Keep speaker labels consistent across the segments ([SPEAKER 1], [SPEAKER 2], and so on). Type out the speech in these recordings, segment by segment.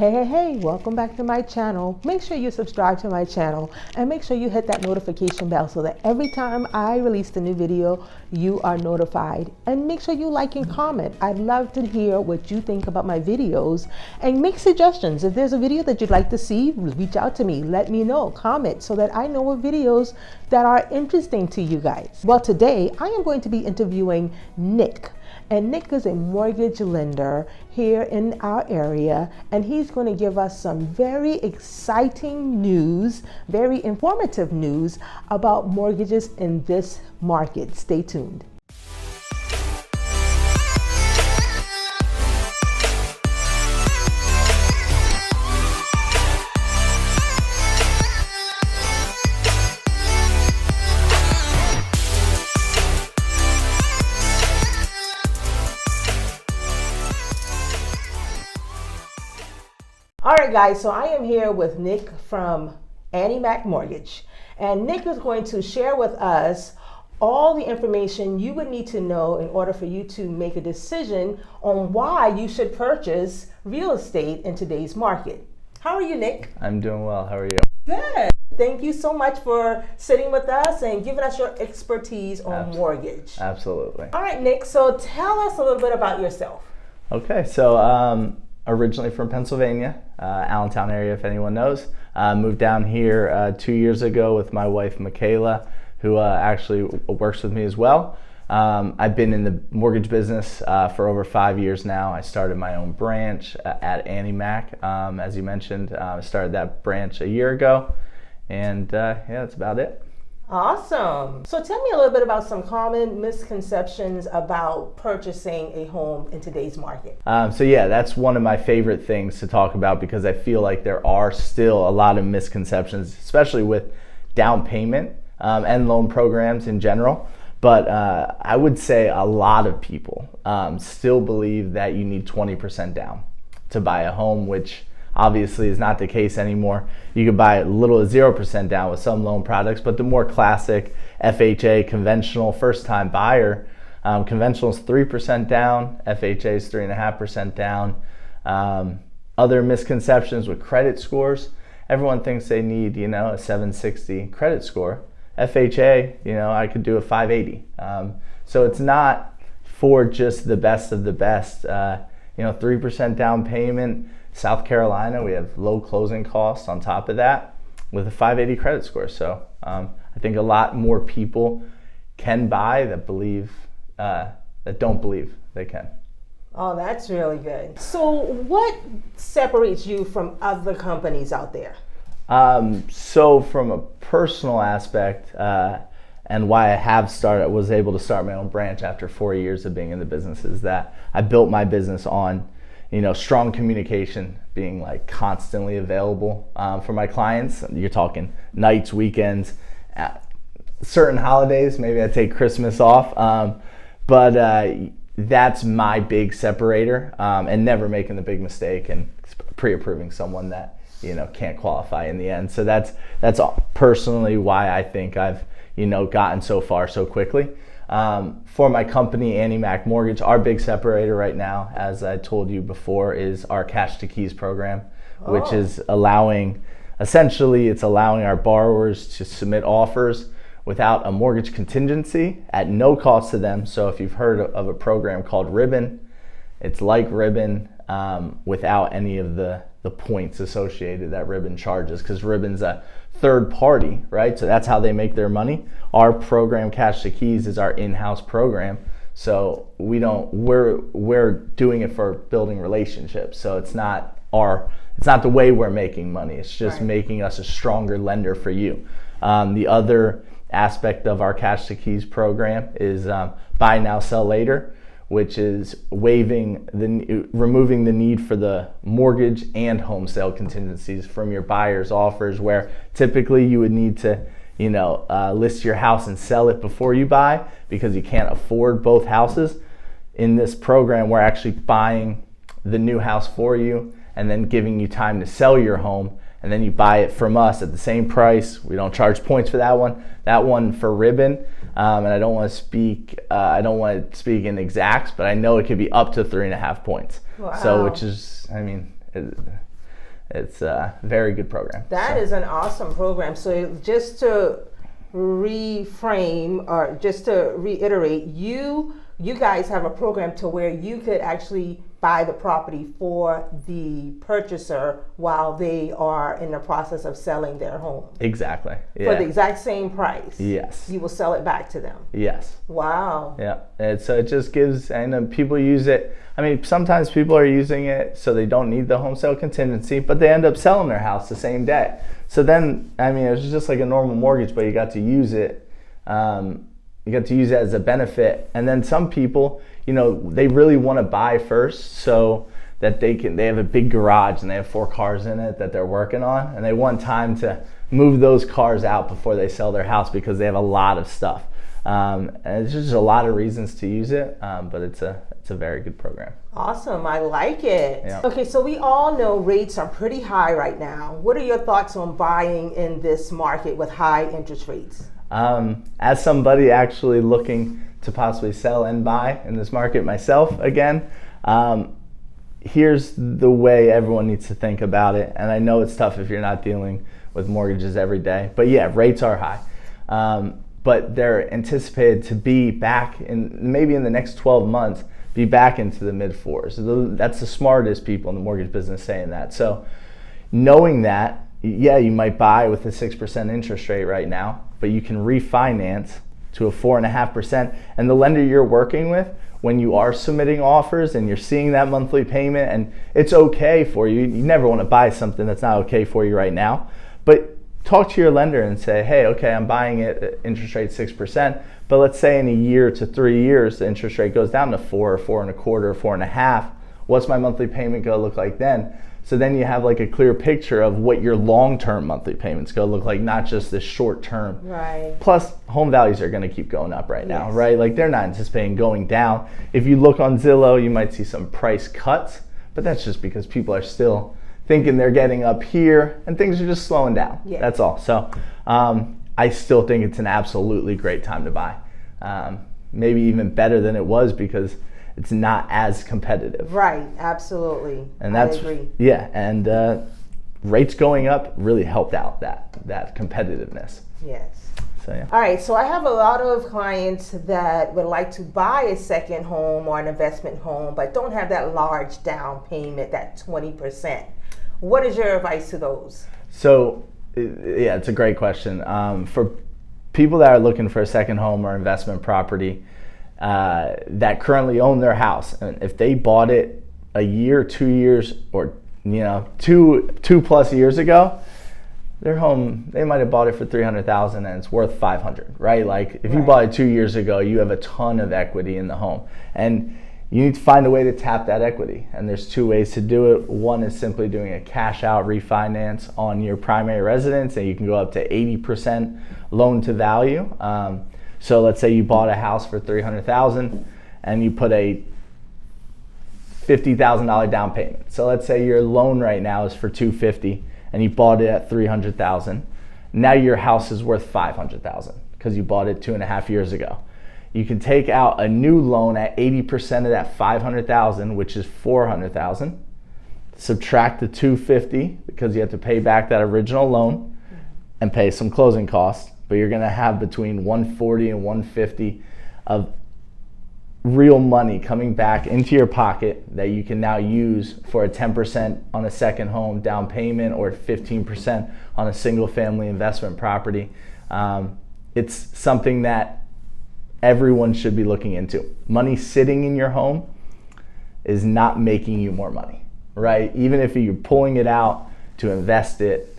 [SPEAKER 1] Hey, welcome back to my channel. Make sure you subscribe to my channel and make sure you hit that notification bell so that every time I release a new video, you are notified. And make sure you like and comment. I'd love to hear what you think about my videos and make suggestions. If there's a video that you'd like to see, reach out to me. Let me know, comment so that I know what videos that are interesting to you guys. Well, today I am going to be interviewing Nick. And Nick is a mortgage lender here in our area, and he's going to give us some very exciting news, very informative news about mortgages in this market. Stay tuned. All right, guys, so I am here with Nick from Annie Mac Mortgage, and Nick is going to share with us all the information you would need to know in order for you to make a decision on why you should purchase real estate in today's market. How are you, Nick?
[SPEAKER 2] I'm doing well. How are you?
[SPEAKER 1] Good. Thank you so much for sitting with us and giving us your expertise on mortgage.
[SPEAKER 2] Absolutely.
[SPEAKER 1] All right, Nick, so tell us a little bit about yourself.
[SPEAKER 2] Okay, so originally from Pennsylvania, Allentown area, if anyone knows. Moved down here 2 years ago with my wife, Michaela, who actually works with me as well. I've been in the mortgage business for over 5 years now. I started my own branch at Annie Mac. As you mentioned, I started that branch a year ago. And yeah, that's about it.
[SPEAKER 1] Awesome. So tell me a little bit about some common misconceptions about purchasing a home in today's market.
[SPEAKER 2] So yeah, that's one of my favorite things to talk about because I feel like there are still a lot of misconceptions, especially with down payment and loan programs in general. But I would say a lot of people still believe that you need 20% down to buy a home, which obviously is not the case anymore. You can buy a little as 0% down with some loan products, but the more classic FHA conventional first-time buyer, conventional is 3% down, FHA is 3.5% down. Other misconceptions with credit scores, everyone thinks they need, a 760 credit score. FHA, I could do a 580. So it's not for just the best of the best. 3% down payment. South Carolina, we have low closing costs on top of that with a 580 credit score. So I think a lot more people can buy that don't believe they can.
[SPEAKER 1] Oh, that's really good. So what separates you from other companies out there?
[SPEAKER 2] So from a personal aspect, and why I was able to start my own branch after 4 years of being in the business is that I built my business on strong communication, being like constantly available for my clients. You're talking nights, weekends, certain holidays. Maybe I take Christmas off, but that's my big separator, and never making the big mistake and pre-approving someone that can't qualify in the end. So that's personally why I think I've gotten so far so quickly. For my company, Annie Mac Mortgage, our big separator right now, as I told you before, is our Cash to Keys program, which is allowing our borrowers to submit offers without a mortgage contingency at no cost to them. So if you've heard of a program called Ribbon, it's like Ribbon without any of the points associated that Ribbon charges, because Ribbon's a third party, right? So that's how they make their money. Our program, Cash to Keys, is our in-house program. So we're doing it for building relationships. So it's not the way we're making money. It's just making us a stronger lender for you. The other aspect of our Cash to Keys program is buy now, sell later, which is removing the need for the mortgage and home sale contingencies from your buyer's offers, where typically you would need to list your house and sell it before you buy because you can't afford both houses. In this program, we're actually buying the new house for you and then giving you time to sell your home, and then you buy it from us at the same price. We don't charge points for that one. That one for Ribbon, and I don't want to speak in exacts, but I know it could be up to 3.5 points.
[SPEAKER 1] Wow.
[SPEAKER 2] So which is, it's a very good program.
[SPEAKER 1] That is an awesome program. So just to reframe, or just to reiterate, you guys have a program to where you could actually buy the property for the purchaser while they are in the process of selling their home.
[SPEAKER 2] Exactly. Yeah.
[SPEAKER 1] For the exact same price.
[SPEAKER 2] Yes.
[SPEAKER 1] You will sell it back to them.
[SPEAKER 2] Yes.
[SPEAKER 1] Wow.
[SPEAKER 2] Yeah. And so it just gives, and people use it. I mean, sometimes people are using it so they don't need the home sale contingency, but they end up selling their house the same day. So then, I mean, it was just like a normal mortgage, but you got to use it. You got to use it as a benefit. And then some people, you know, they really want to buy first so that they have a big garage and they have 4 cars in it that they're working on, and they want time to move those cars out before they sell their house because they have a lot of stuff. And it's just a lot of reasons to use it, but it's a very good program.
[SPEAKER 1] Awesome, I like it.
[SPEAKER 2] Yeah.
[SPEAKER 1] Okay, so we all know rates are pretty high right now. What are your thoughts on buying in this market with high interest rates?
[SPEAKER 2] As somebody actually looking to possibly sell and buy in this market myself again, here's the way everyone needs to think about it. And I know it's tough if you're not dealing with mortgages every day, but yeah, rates are high. But they're anticipated to be back in maybe in the next 12 months, be back into the mid 4s. That's the smartest people in the mortgage business saying that. So knowing that, yeah, you might buy with a 6% interest rate right now, but you can refinance to a 4.5%. And the lender you're working with, when you are submitting offers and you're seeing that monthly payment and it's okay for you, you never want to buy something that's not okay for you right now, but talk to your lender and say, hey, okay, I'm buying it at interest rate 6%, but let's say in a year to 3 years, the interest rate goes down to 4 or 4.25 or 4.5. What's my monthly payment going to look like then? So then you have like a clear picture of what your long-term monthly payments going to look like, not just the short-term.
[SPEAKER 1] Right.
[SPEAKER 2] Plus, home values are going to keep going up right now,
[SPEAKER 1] Yes.
[SPEAKER 2] right? Like they're not anticipating going down. If you look on Zillow, you might see some price cuts, but that's just because people are still thinking they're getting up here and things are just slowing down.
[SPEAKER 1] Yeah.
[SPEAKER 2] That's all. So I still think it's an absolutely great time to buy. Maybe even better than it was because it's not as competitive.
[SPEAKER 1] Right, absolutely.
[SPEAKER 2] And that's,
[SPEAKER 1] I agree.
[SPEAKER 2] yeah, and rates going up really helped out that competitiveness.
[SPEAKER 1] Yes.
[SPEAKER 2] So yeah.
[SPEAKER 1] All right, so I have a lot of clients that would like to buy a second home or an investment home, but don't have that large down payment, that 20%. What is your advice to those?
[SPEAKER 2] So, yeah, it's a great question. For people that are looking for a second home or investment property that currently own their house, and if they bought it a year, 2 years, or two plus years ago, their home, they might have bought it for $300,000 and it's worth $500, right? Like if you bought it 2 years ago, you have a ton of equity in the home, and you need to find a way to tap that equity. And there's 2 ways to do it. One is simply doing a cash out refinance on your primary residence, and you can go up to 80% loan to value. So let's say you bought a house for $300,000 and you put a $50,000 down payment. So let's say your loan right now is for $250,000 and you bought it at $300,000. Now your house is worth $500,000 because you bought it 2.5 years ago. You can take out a new loan at 80% of that $500,000, which is $400,000. Subtract the $250,000 because you have to pay back that original loan and pay some closing costs. But you're going to have between $140,000 and $150,000 of real money coming back into your pocket that you can now use for a 10% on a second home down payment or 15% on a single family investment property. It's something that everyone should be looking into. Money sitting in your home is not making you more money, right? Even if you're pulling it out to invest it,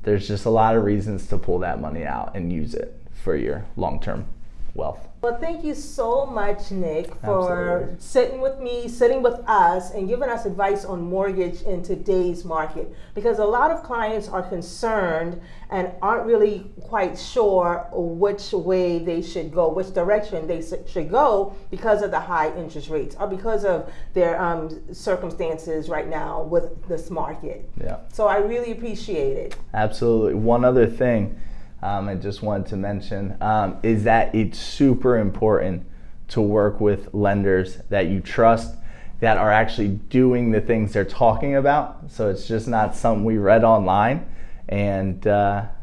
[SPEAKER 2] there's just a lot of reasons to pull that money out and use it for your long-term wealth.
[SPEAKER 1] Well, thank you so much, Nick, for
[SPEAKER 2] Absolutely.
[SPEAKER 1] sitting with us and giving us advice on mortgage in today's market. Because a lot of clients are concerned and aren't really quite sure which way they should go, which direction they should go because of the high interest rates or because of their circumstances right now with this market.
[SPEAKER 2] Yeah.
[SPEAKER 1] So I really appreciate it.
[SPEAKER 2] Absolutely. One other thing I just wanted to mention is that it's super important to work with lenders that you trust, that are actually doing the things they're talking about. So it's just not something we read online. And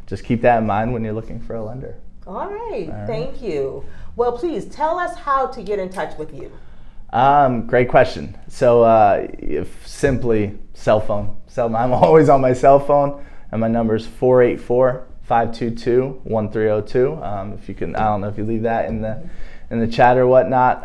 [SPEAKER 2] just keep that in mind when you're looking for a lender.
[SPEAKER 1] All right. Thank you. Well, please tell us how to get in touch with you.
[SPEAKER 2] Great question. So if simply cell phone. I'm always on my cell phone, and my number is 484-522-1302. If you can, I don't know if you leave that in the chat or whatnot,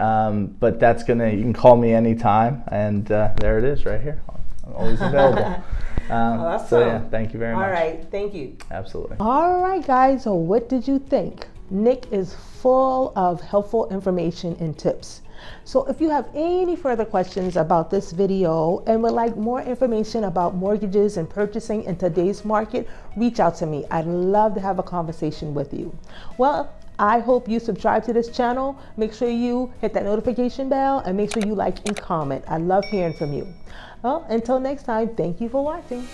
[SPEAKER 2] but you can call me anytime, and there it is right here. I'm always available.
[SPEAKER 1] Awesome.
[SPEAKER 2] So yeah, thank you very much.
[SPEAKER 1] All right, thank you.
[SPEAKER 2] Absolutely.
[SPEAKER 1] All right, guys, so what did you think? Nick is full of helpful information and tips. So if you have any further questions about this video and would like more information about mortgages and purchasing in today's market, reach out to me. I'd love to have a conversation with you. Well, I hope you subscribe to this channel. Make sure you hit that notification bell and make sure you like and comment. I love hearing from you. Well, until next time, thank you for watching.